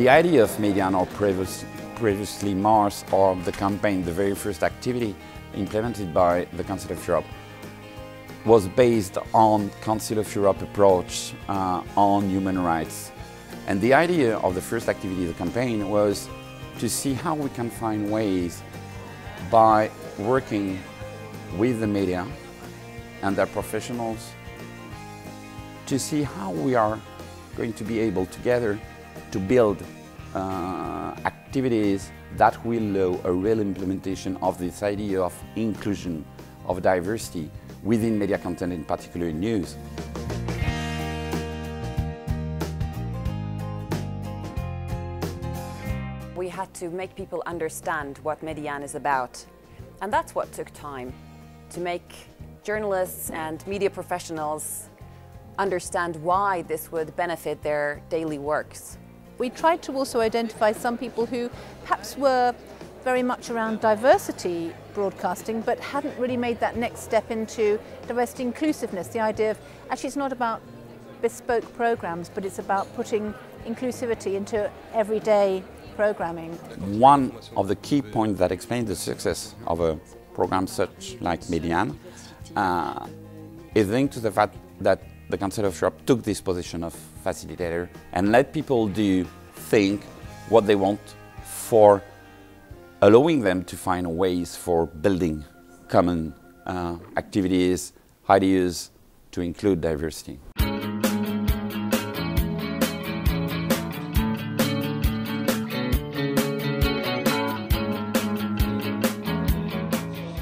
The idea of Mediane, or previously Mars, or the campaign, the very first activity implemented by the Council of Europe, was based on Council of Europe approach on human rights. And the idea of the first activity of the campaign was to see how we can find ways by working with the media and their professionals to see how we are going to be able together to build activities that will allow a real implementation of this idea of inclusion, of diversity within media content, in particular in news. We had to make people understand what Mediane is about. And that's what took time, to make journalists and media professionals understand why this would benefit their daily works. We tried to also identify some people who perhaps were very much around diversity broadcasting, but hadn't really made that next step into diversity inclusiveness. The idea of actually it's not about bespoke programs, but it's about putting inclusivity into everyday programming. One of the key points that explains the success of a program such like Mediane is linked to the fact that the Council of Europe took this position of facilitator and let people think what they want, for allowing them to find ways for building common activities, ideas to include diversity.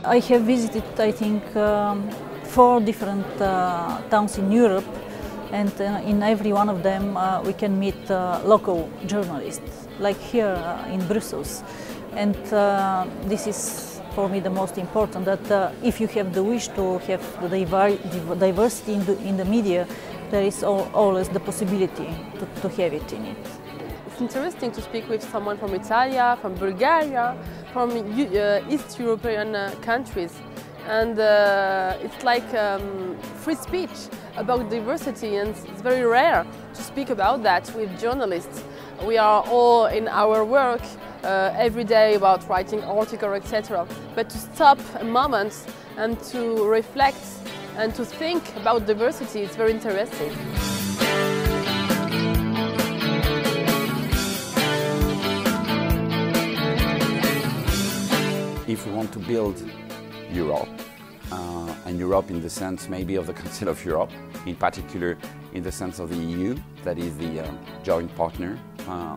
I have visited, I think, 4 different towns in Europe, and in every one of them we can meet local journalists, like here in Brussels. And this is for me the most important, that if you have the wish to have the diversity in the media, there is always the possibility to have it in it. It's interesting to speak with someone from Italy, from Bulgaria, from East European countries. And it's like free speech about diversity, and it's very rare to speak about that with journalists. We are all in our work every day about writing articles, etc. But to stop a moment and to reflect and to think about diversity is very interesting. If we want to build Europe, and Europe in the sense maybe of the Council of Europe, in particular in the sense of the EU, that is the joint partner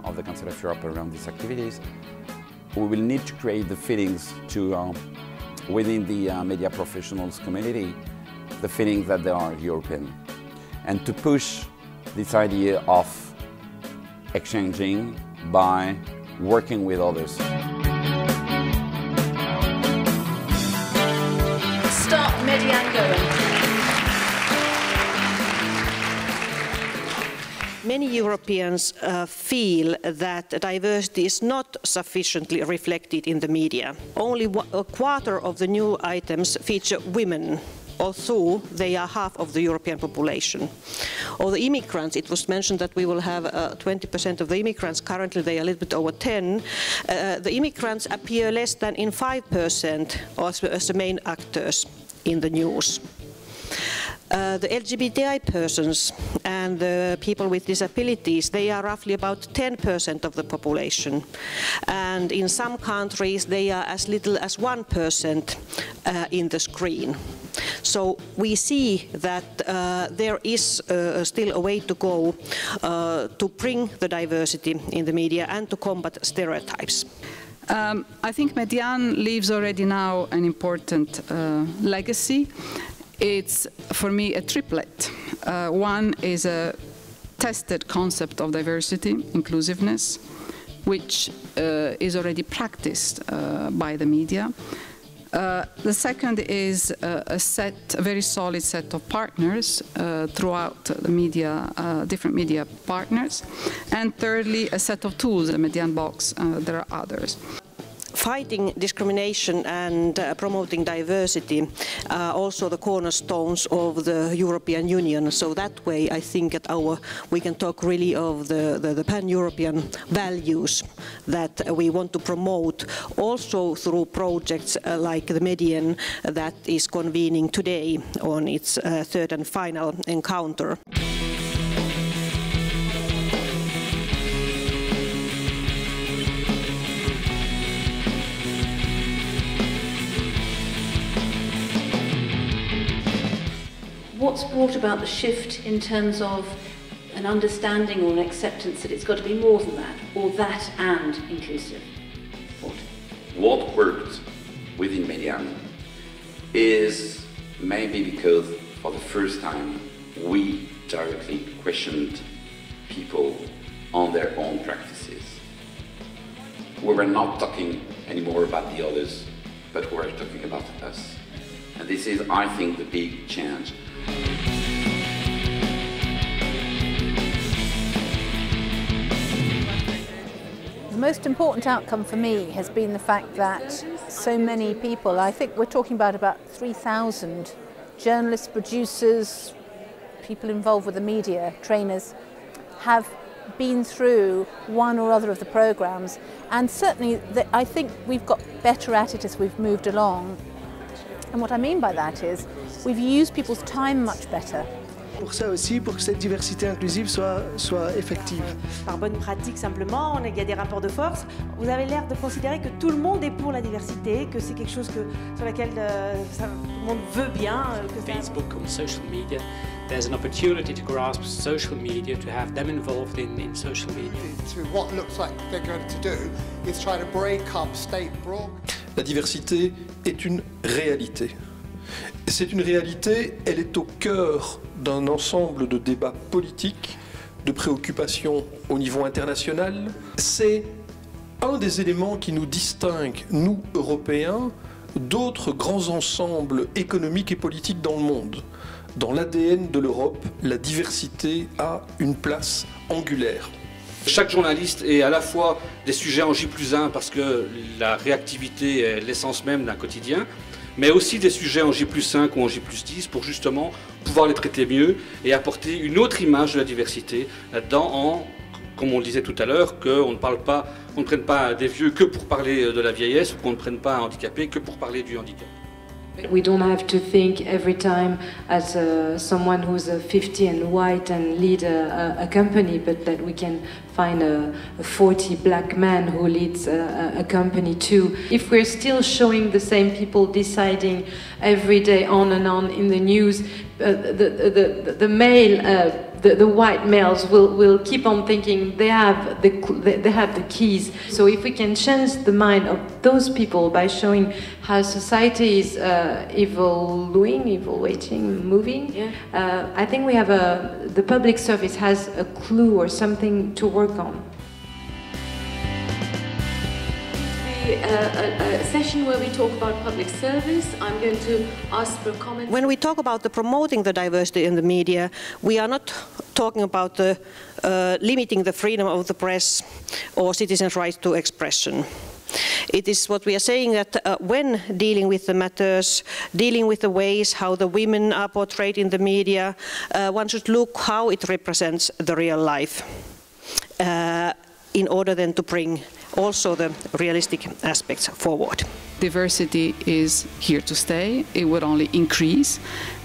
of the Council of Europe around these activities, we will need to create the feelings to, within the media professionals community, the feeling that they are European, and to push this idea of exchanging by working with others. Start Mediane going. Many Europeans feel that diversity is not sufficiently reflected in the media. Only a quarter of the new items feature women, although they are half of the European population. Or the immigrants, it was mentioned that we will have 20% of the immigrants. Currently they are a little bit over 10. The immigrants appear less than in 5% as the main actors in the news. The LGBTI persons and the people with disabilities, they are roughly about 10% of the population. And in some countries, they are as little as 1% in the screen. So we see that there is still a way to go to bring the diversity in the media and to combat stereotypes. I think Mediane leaves already now an important legacy. It's, for me, a triplet. One is a tested concept of diversity, inclusiveness, which is already practiced by the media. The second is a very solid set of partners throughout the media, different media partners. And thirdly, a set of tools, the Mediane box. There are others. fighting discrimination and promoting diversity are also the cornerstones of the European Union. So that way I think that we can talk really of the pan-European values that we want to promote also through projects like the Mediane that is convening today on its third and final encounter. What's brought about the shift in terms of an understanding or an acceptance that it's got to be more than that, or that and inclusive? What worked within Mediane is maybe because for the first time we directly questioned people on their own practices. We were not talking anymore about the others, but we were talking about us. And this is, I think, the big change. The most important outcome for me has been the fact that so many people, I think we're talking about 3,000 journalists, producers, people involved with the media, trainers, have been through one or other of the programs, and certainly I think we've got better at it as we've moved along. And what I mean by that is we've used people's time much better. Pour ça aussi, pour que cette diversité inclusive soit effective. Par bonne pratique simplement, il y a des rapports de force. Vous avez l'air de considérer que tout le monde est pour la diversité, que c'est quelque chose sur laquelle tout le monde veut bien. Facebook or social media, there's an opportunity to grasp social media, to have them involved in social media. To what looks like they're going to do is try to break up state broad. La diversité est une réalité. C'est une réalité, elle est au cœur d'un ensemble de débats politiques, de préoccupations au niveau international. C'est un des éléments qui nous distingue, nous, Européens, d'autres grands ensembles économiques et politiques dans le monde. Dans l'ADN de l'Europe, la diversité a une place angulaire. Chaque journaliste est à la fois des sujets en J+1 parce que la réactivité est l'essence même d'un quotidien, mais aussi des sujets en J+5 ou en J+10 pour justement pouvoir les traiter mieux et apporter une autre image de la diversité là-dedans, comme on le disait tout à l'heure, qu'on ne prenne pas des vieux que pour parler de la vieillesse, ou qu'on ne prenne pas un handicapé que pour parler du handicap. We don't have to think every time as someone who's 50 and white and lead a company, but that we can find a 40 black man who leads a company too. If we're still showing the same people deciding every day on and on in the news, the white males will keep on thinking they have the keys. So if we can change the mind of those people by showing how society is evolving, moving, I think we have the public service has a clue or something to work on. A session where we talk about public service. I'm going to ask for comments. When we talk about promoting the diversity in the media, we are not talking about limiting the freedom of the press or citizens' right to expression. It is what we are saying that when dealing with the matters, dealing with the ways how the women are portrayed in the media, one should look how it represents the real life in order then to bring also the realistic aspects forward. Diversity is here to stay. It would only increase.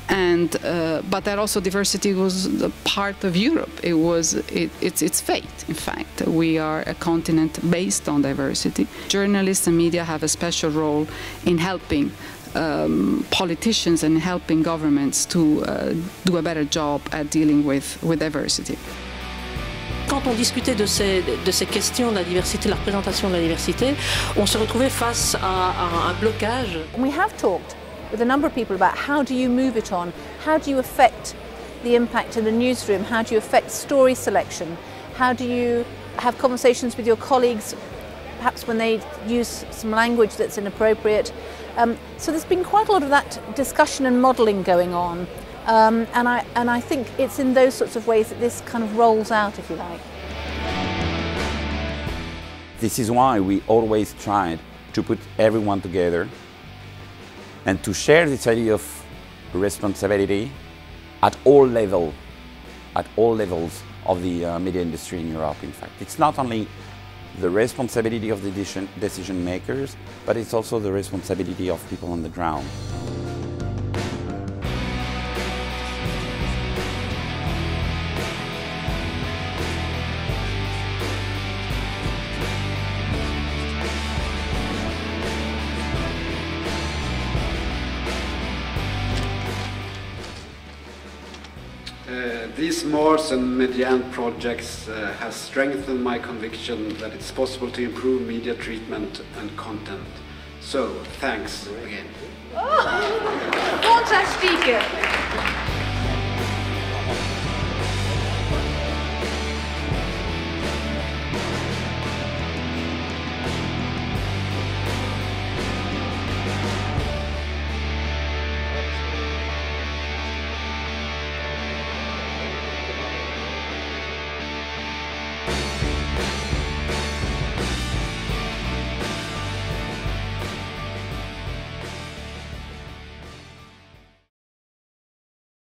But that also diversity was a part of Europe. It's its fate, in fact. We are a continent based on diversity. Journalists and media have a special role in helping politicians and helping governments to do a better job at dealing with diversity. Quand on discutait de ces questions de la diversité, de la représentation de la diversité, on se retrouvait face à un blocage. We have talked with a number of people about how do you move it on, how do you affect the impact in the newsroom, how do you affect story selection, how do you have conversations with your colleagues, perhaps when they use some language that's inappropriate. So there's been quite a lot of that discussion and modelling going on. And I think it's in those sorts of ways that this kind of rolls out, if you like. This is why we always tried to put everyone together and to share this idea of responsibility at all levels of the media industry in Europe, in fact. It's not only the responsibility of the decision makers, but it's also the responsibility of people on the ground. These Mars and Mediane projects have strengthened my conviction that it's possible to improve media treatment and content. So, thanks again. Oh, fantastic!